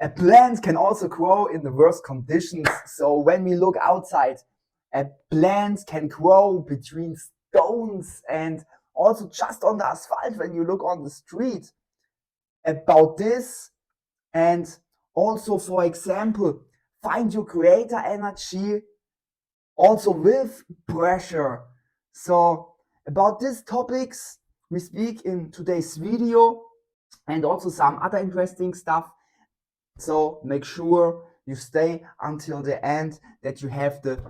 A plant can also grow in the worst conditions. So when we look outside, a plant can grow between stones and also just on the asphalt when you look on the street. About this, and also, for example, find your creator energy also with pressure. So about these topics we speak in today's video, and also some other interesting stuff. So make sure you stay until the end, that you have the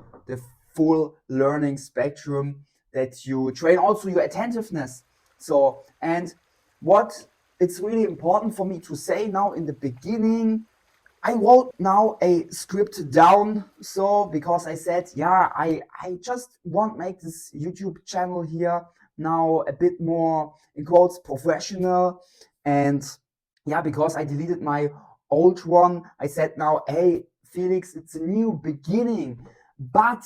full learning spectrum, that you train also your attentiveness. So, and what it's really important for me to say now in the beginning, I wrote now a script down. So because I said, yeah, I just want to make this YouTube channel here now a bit more, in quotes, professional. And yeah, because I deleted my old one, I said now, hey, Felix, it's a new beginning. But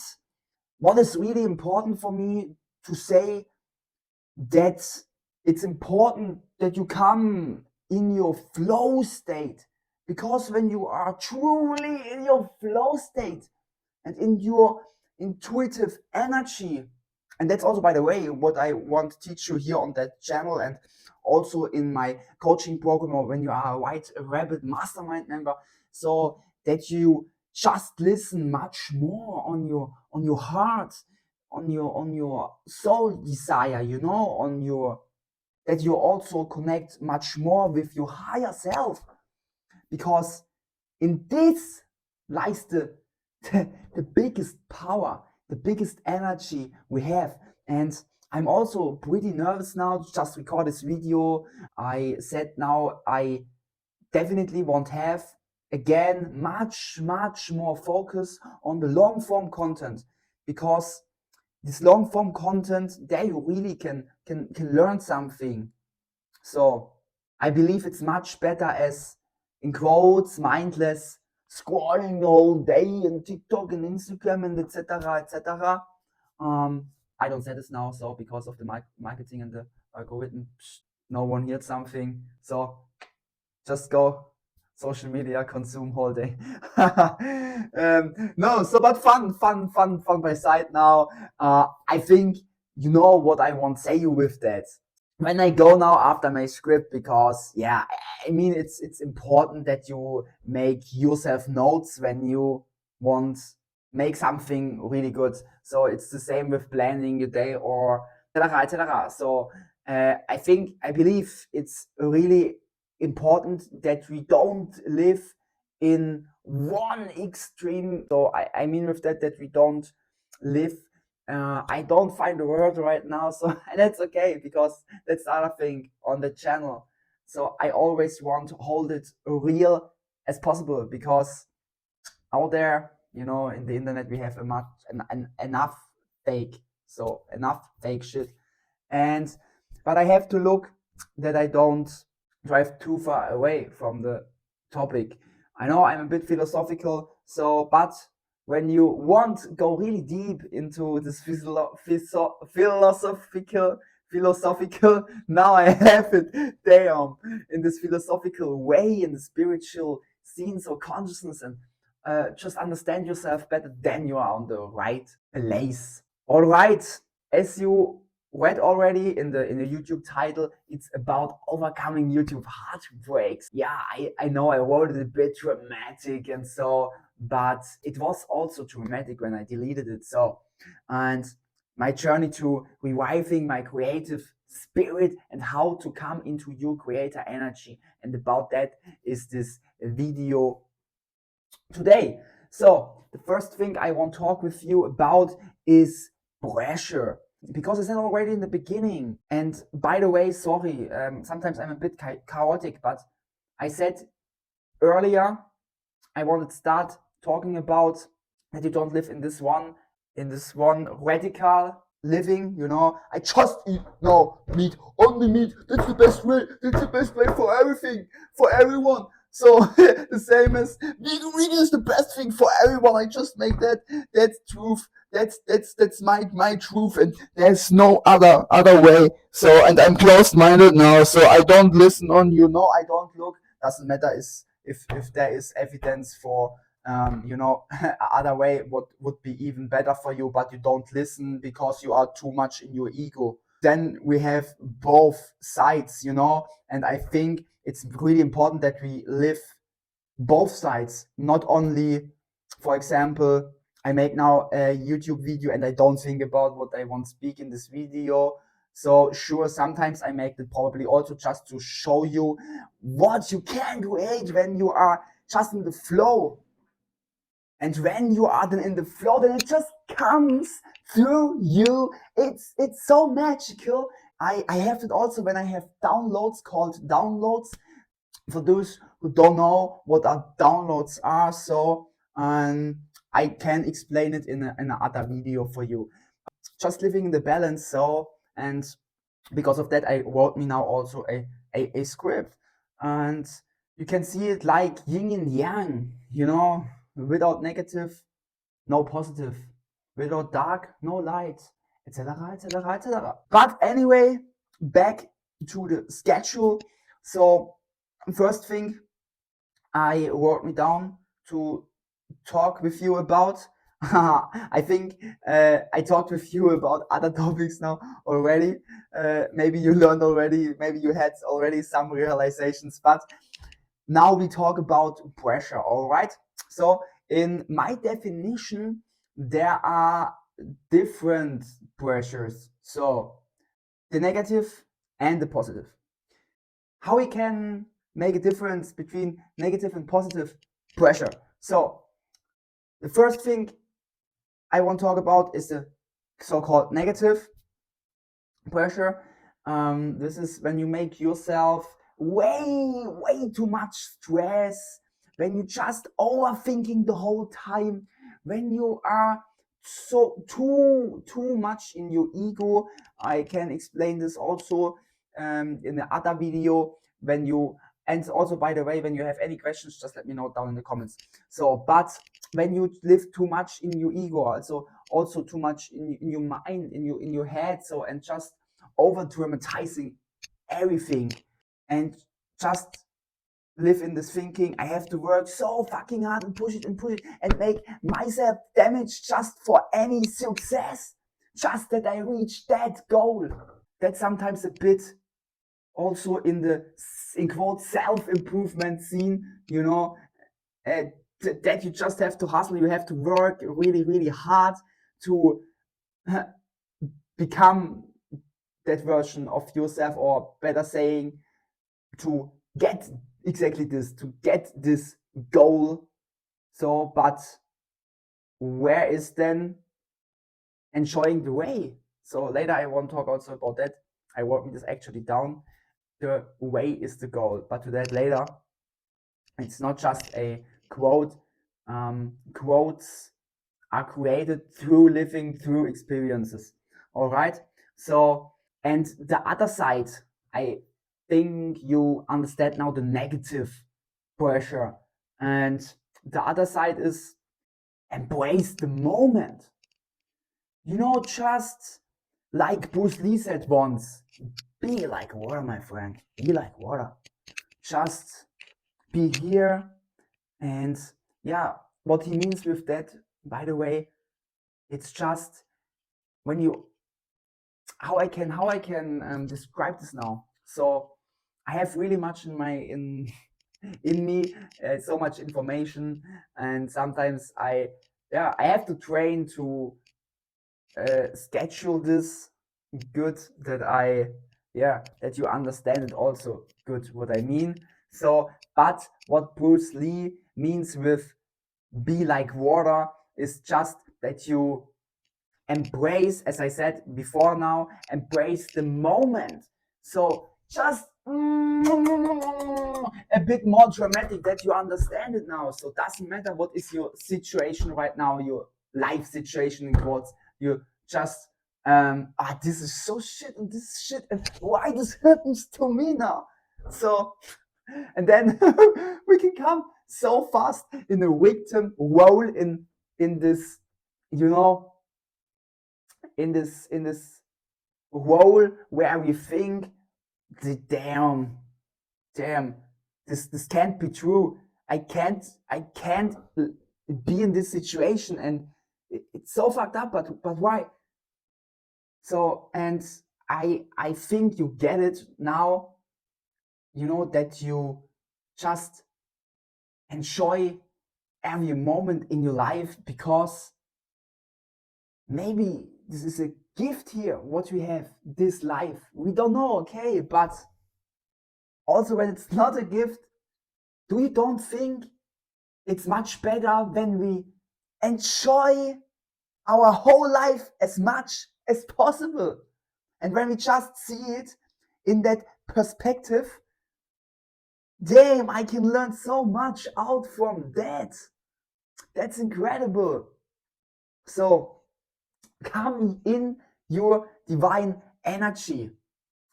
what is really important for me to say, that it's important that you come in your flow state, because when you are truly in your flow state and in your intuitive energy, and that's also, by the way, what I want to teach you here on that channel, and also in my coaching program, or when you are a White Mastermind member, so that you just listen much more on your heart, on your soul desire, on your, that you also connect much more with your higher self, because in this lies the biggest power, the biggest energy we have. And I'm also pretty nervous now to just record this video. I said now I definitely won't have again much more focus on the long form content, because this long form content, there you really can learn something. So I believe it's much better as, in quotes, mindless scrolling the whole day in TikTok and Instagram and etc. I don't say this now, so because of the marketing and the algorithm, no one heard something. So just go social media, consume whole day. No, so but fun by side now. I think you know what I want to say you with that. When I go now after my script, because yeah, I mean it's important that you make yourself notes when you want make something really good. So it's the same with planning your day or etc. So I believe it's really important that we don't live in one extreme. So I mean with that we don't live, I don't find the word right now, so that's okay, because that's the other thing on the channel. So I always want to hold it real as possible, because out there, in the internet, we have enough fake, so enough fake shit. But I have to look that I don't drive too far away from the topic. I know I'm a bit philosophical, but when you want to go really deep into this philosophical, now I have it, damn, in this philosophical way, in the spiritual scenes or consciousness, and just understand yourself better, then you are on the right place. All right, as you read already in the YouTube title, it's about overcoming YouTube heartbreaks. Yeah, I know I wrote it a bit dramatic and so, but it was also dramatic when I deleted it. So, and my journey to reviving my creative spirit and how to come into your creator energy, and about that is this video today. So the first thing I want to talk with you about is pressure, because I said already in the beginning, and by the way, sorry, sometimes I'm a bit chaotic, but I said earlier I wanted to start talking about that you don't live in this one radical living, I just eat no meat, only meat, that's the best way for everything, for everyone. So the same as vegan is the best thing for everyone. I just make that's truth. That's my truth, and there's no other way. So, and I'm closed minded now, so I don't listen on I don't look. Doesn't matter. if there is evidence for other way what would be even better for you, but you don't listen because you are too much in your ego. Then we have both sides, and I think it's really important that we live both sides, not only, for example, I make now a YouTube video and I don't think about what I want to speak in this video. So sure, sometimes I make it probably also just to show you what you can create when you are just in the flow. And when you are then in the flow, then it just comes through you. It's so magical. I have it also when I have downloads called downloads. For those who don't know what our downloads are, so I can explain it in another video for you. Just living in the balance. So, and because of that, I wrote me now also a script, and you can see it like yin and yang, without negative, no positive, without dark, no light, etc., etc., etc. But anyway, back to the schedule. So first thing I wrote me down to talk with you about. I think I talked with you about other topics now already. Maybe you learned already, maybe you had already some realizations, but now we talk about pressure, all right? So in my definition, there are different pressures. So the negative and the positive. How we can make a difference between negative and positive pressure. So the first thing I want to talk about is the so-called negative pressure. This is when you make yourself way too much stress, when you just overthinking the whole time, when you are so too much in your ego. I can explain this also in the other video. When you, and also by the way, when you have any questions, just let me know down in the comments. So, but when you live too much in your ego, also too much in your mind, in your head, so, and just over dramatizing everything, and just live in this thinking, I have to work so fucking hard and push it and make myself damage just for any success, just that I reach that goal. That's sometimes a bit also in the, in quote, self-improvement scene, that you just have to hustle, you have to work really hard to become that version of yourself, or better saying, to get exactly this, to get this goal. So, but where is then enjoying the way? So later I want to talk also about that. I wrote this actually down. The way is the goal, but to that later. It's not just a quote. Quotes are created through living, through experiences. All right. So, and the other side, I think you understand now the negative pressure. And the other side is embrace the moment. Just like Bruce Lee said once, be like water, my friend. Be like water. Just be here. And yeah, what he means with that, by the way, it's just when you, how I can describe this now. So I have really much in me, so much information, and sometimes I have to train to schedule this good, that that you understand it also good what I mean. So, but what Bruce Lee means with be like water is just that you embrace, as I said before now, embrace the moment. So just a bit more dramatic, that you understand it now. So doesn't matter what is your situation right now, your life situation in quotes, you just this is so shit and this is shit and why this happens to me now. So, and then we can come so fast in a victim role in this, in this role where we think, damn, this can't be true. I can't be in this situation, and it's so fucked up. But why? So, and I think you get it now. You know that you just enjoy every moment in your life, because maybe this is a gift here, what we have, this life. We don't know, okay, but also when it's not a gift, do you don't think it's much better when we enjoy our whole life as much as possible? And when we just see it in that perspective, damn, I can learn so much out from that. That's incredible. So come in your divine energy.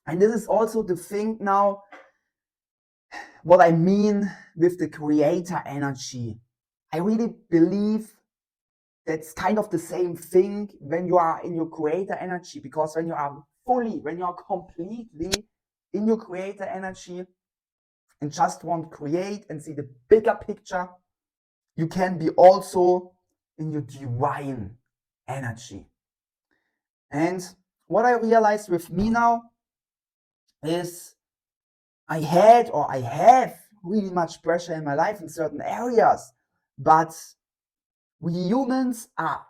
And this is also the thing now, what I mean with the creator energy. I really believe that's kind of the same thing when you are in your creator energy, because when you are completely in your creator energy and just want to create and see the bigger picture, you can be also in your divine energy. And what I realized with me now is I have really much pressure in my life in certain areas, but we humans are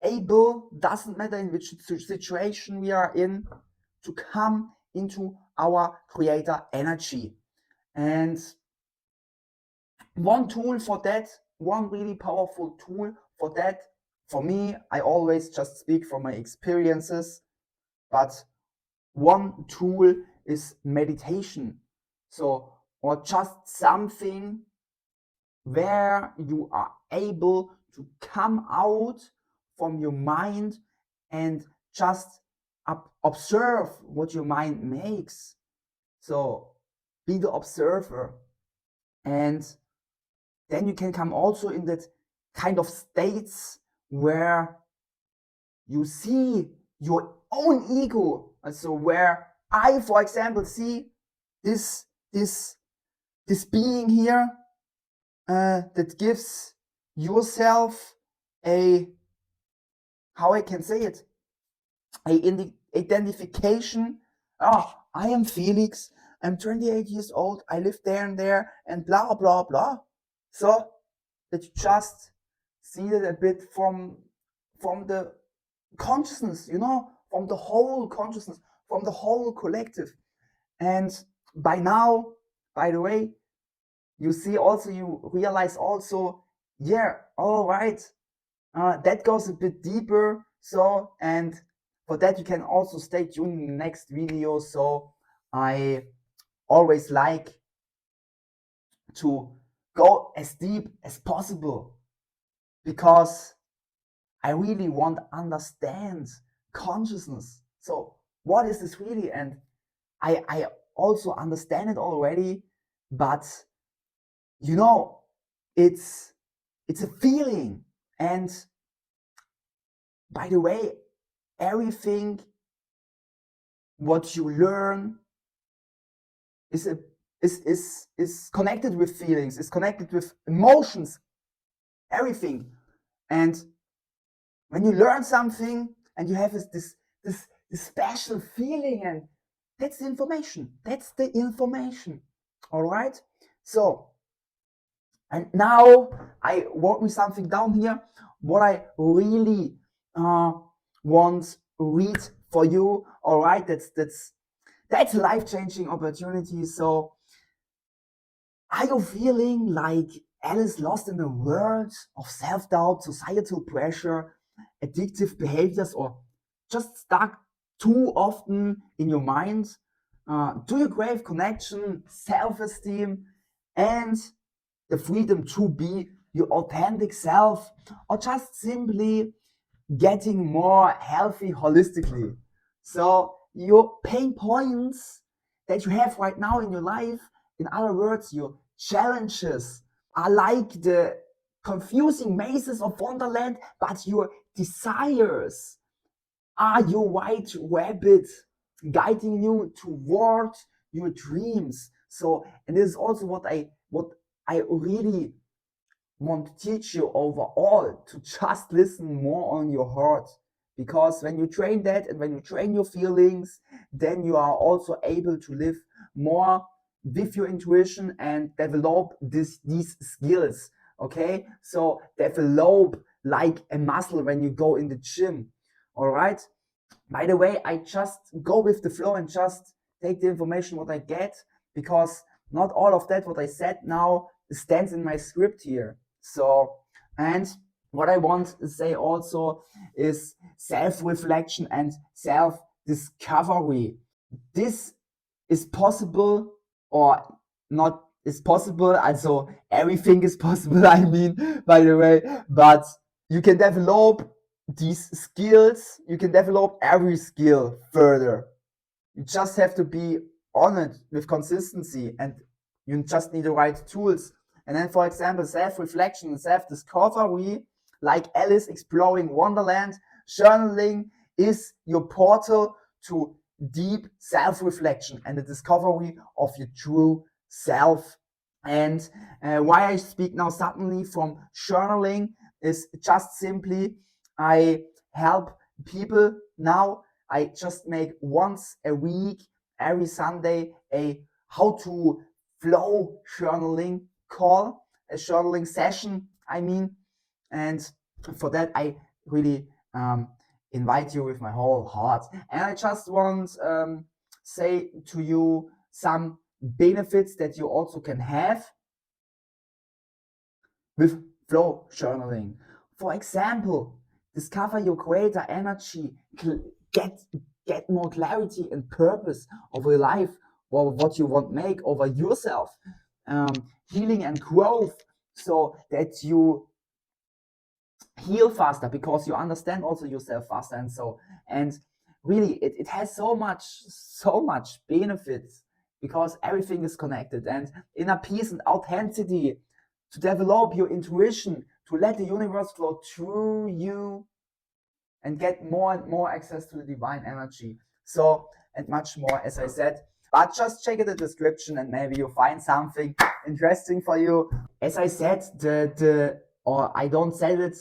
able, doesn't matter in which situation we are in, to come into our creator energy. And one tool for that, one really powerful tool for that, for me, I always just speak from my experiences, but one tool is meditation. So, or just something where you are able to come out from your mind and just observe what your mind makes. So be the observer, and then you can come also in that kind of states where you see your own ego. So where I, for example, see this being here, that gives yourself a, how I can say it, a identification. Oh, I am Felix. I'm 28 years old. I live there and there, and blah blah blah. So that you just see it a bit from the consciousness, from the whole consciousness, from the whole collective. And by now, by the way, you realize also, yeah, all right, that goes a bit deeper. So, and for that, you can also stay tuned in the next video. So I always like to go as deep as possible, because I really want to understand consciousness. So what is this really? And I also understand it already, but it's a feeling. And by the way, everything what you learn is connected with feelings, is connected with emotions, everything. And when you learn something and you have this special feeling, and that's the information. That's the information. All right. So, and now I wrote me something down here, what I really want to read for you. All right, that's a life-changing opportunity. So, are you feeling like Alice lost in a world of self-doubt, societal pressure, addictive behaviors, or just stuck too often in your mind? Do you crave connection, self-esteem, and the freedom to be your authentic self, or just simply getting more healthy holistically? So your pain points that you have right now in your life, in other words, your challenges, are like the confusing mazes of Wonderland, but your desires are your white rabbit guiding you toward your dreams. So, and this is also what I really want to teach you overall to just listen more on your heart, because when you train that and when you train your feelings, then you are also able to live more with your intuition and develop these skills. Okay, so develop like a muscle when you go in the gym. All right, by the way, I just go with the flow and just take the information what I get, because not all of that what I said now stands in my script here. So, and what I want to say also is self-reflection and self-discovery. This is possible, or not is possible, also everything is possible, I mean, by the way, but you can develop these skills, you can develop every skill further. You just have to be on it with consistency, and you just need the right tools. And then, for example, self-reflection and self-discovery, like Alice exploring Wonderland, journaling is your portal to deep self-reflection and the discovery of your true self. And why I speak now suddenly from journaling is just simply I help people now. I just make once a week, every Sunday, a how to flow journaling call, a journaling session, I mean. And for that, I really invite you with my whole heart. And I just want say to you some benefits that you also can have with flow journaling. For example, discover your greater energy, get get more clarity and purpose of your life, or what you want to make over yourself, healing and growth, so that you heal faster because you understand also yourself faster. And so, and really it has so much benefits, because everything is connected. And inner peace and authenticity, to develop your intuition, to let the universe flow through you and get more and more access to the divine energy. So, and much more, as I said. But just check in the description and maybe you'll find something interesting for you. As I said, or I don't say it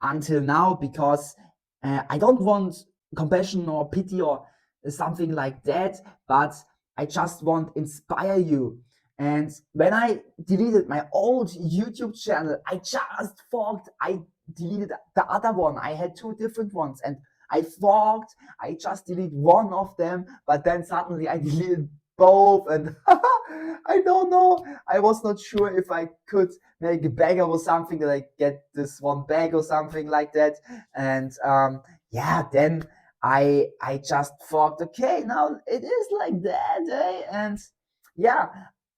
until now, because I don't want compassion or pity or something like that, but I just want to inspire you. And when I deleted my old YouTube channel, I just thought I deleted the other one. I had two different ones, and I thought I just deleted one of them, but then suddenly I deleted both, and I don't know. I was not sure if I could make a bag or something, that I get this one bag or something like that. And yeah, then I just thought, okay, now it is like that, eh? And yeah,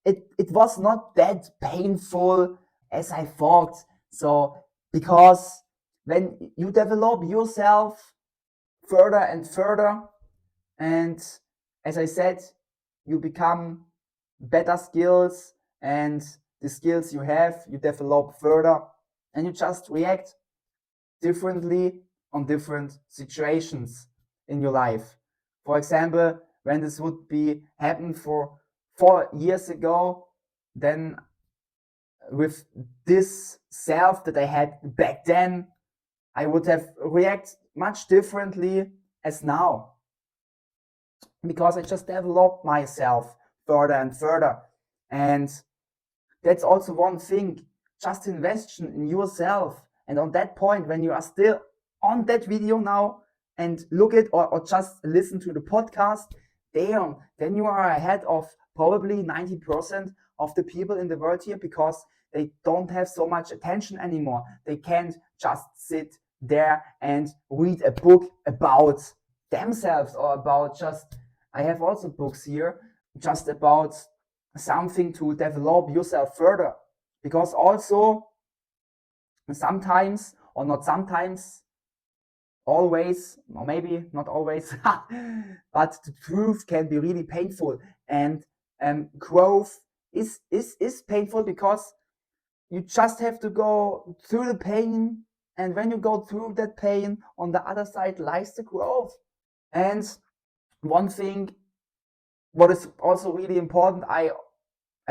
it was not that painful as I thought. So, because when you develop yourself further and further, and as I said, you become better skills, and the skills you have, you develop further, and you just react differently on different situations in your life. For example, when this would be happened for 4 years ago, then with this self that I had back then, I would have reacted much differently as now, because I just developed myself further and further. And that's also one thing, just invest in yourself. And on that point, when you are still on that video now and look at, or just listen to the podcast, damn, then you are ahead of probably 90% of the people in the world here, because they don't have so much attention anymore. They can't just sit there and read a book about themselves, or about just, I have also books here just about something to develop yourself further. Because also sometimes, or not sometimes, always, or maybe not always, but the truth can be really painful. And growth is painful, because you just have to go through the pain, and when you go through that pain, on the other side lies the growth. And one thing what is also really important, I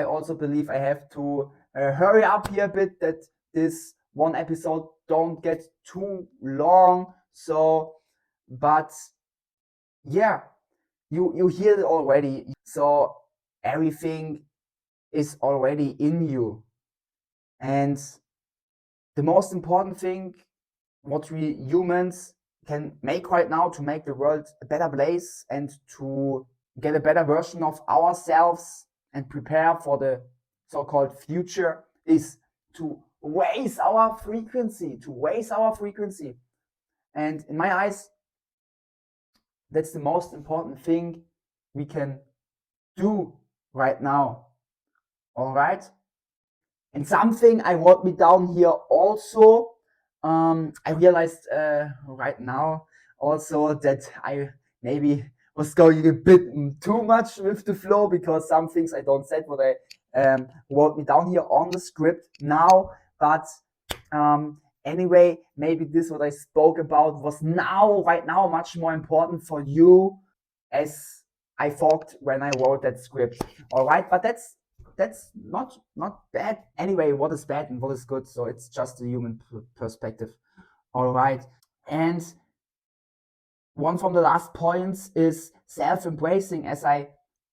also believe I have to hurry up here a bit that this one episode don't get too long. So, but yeah, you hear it already. So everything is already in you. And the most important thing what we humans can make right now to make the world a better place and to get a better version of ourselves and prepare for the so-called future is to raise our frequency, And in my eyes, that's the most important thing we can do right now. All right. And something I wrote me down here also. I realized right now also that I maybe was going a bit too much with the flow because some things I don't said what I wrote me down here on the script now. But anyway, maybe this what I spoke about was right now much more important for you as I thought when I wrote that script. All right, but that's not bad. Anyway, what is bad and what is good? So it's just a human perspective. All right, and one from the last points is self-embracing, as I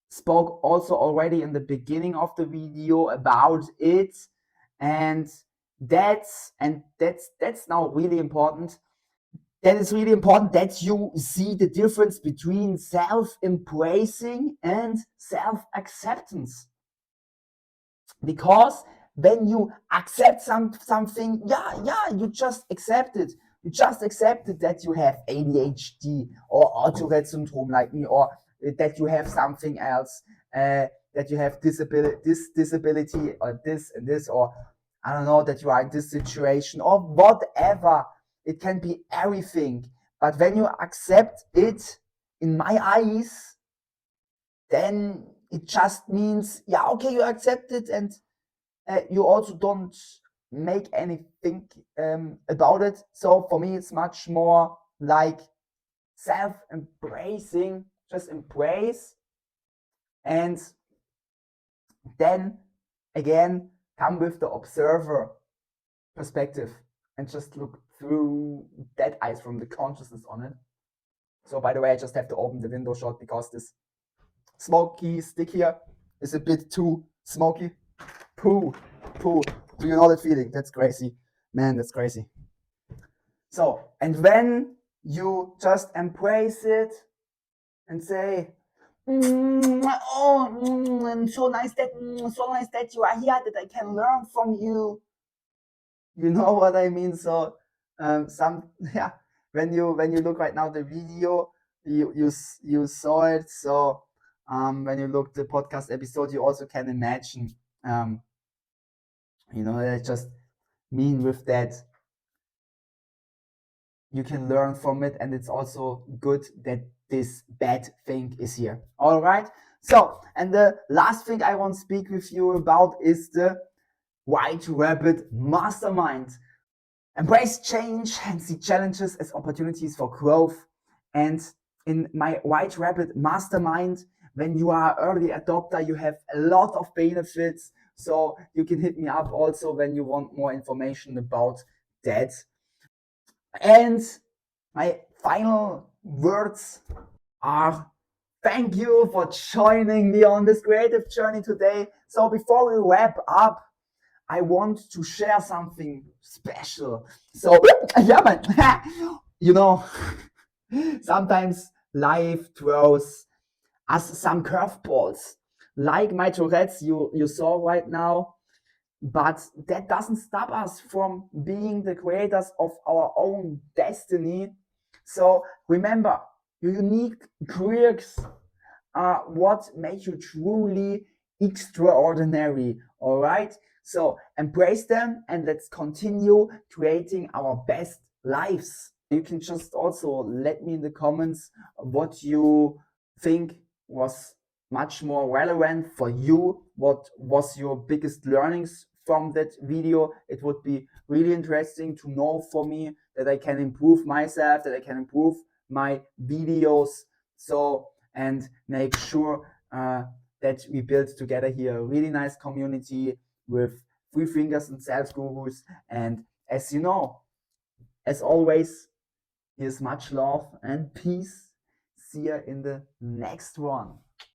spoke also already in the beginning of the video about it, and that's now really important. That is really important that you see the difference between self-embracing and self-acceptance. Because when you accept something, you just accept it. You just accepted that you have ADHD or Tourette syndrome like me, or that you have something else, that you have this disability or this and this, or I don't know, that you are in this situation or whatever. It can be everything. But when you accept it, in my eyes, then it just means, yeah, okay, you accept it, and you also don't make anything about it. So for me, it's much more like self-embracing, just embrace, and then again come with the observer perspective and just look through that eyes from the consciousness on it. So by the way, I just have to open the window shot because this smoky stick here is a bit too smoky. Poo. Do you know that feeling? That's crazy. Man, that's crazy. So, and when you just embrace it and say, and so nice that you are here, that I can learn from you. You know what I mean? So, when you look right now the video, you saw it. So, when you look the podcast episode, you also can imagine. I just mean with that, you can learn from it, and it's also good that this bad thing is here. All right. So, and the last thing I want to speak with you about is the White Mastermind. Embrace change and see challenges as opportunities for growth. And in my White Mastermind, when you are early adopter, you have a lot of benefits. So you can hit me up also when you want more information about that. And my final words are thank you for joining me on this creative journey today. So before we wrap up, I want to share something special. So yeah, man, sometimes life throws us some curveballs, like my Tourette's you saw right now. But that doesn't stop us from being the creators of our own destiny. So remember, your unique quirks are what make you truly extraordinary. All right. So embrace them and let's continue creating our best lives. You can just also let me in the comments what you think was much more relevant for you. What was your biggest learnings from that video? It would be really interesting to know for me that I can improve myself, that I can improve my videos. So, and make sure that we build together here a really nice community with Three Fingers and Sales Gurus. And as you know, as always, here's much love and peace. See you in the next one.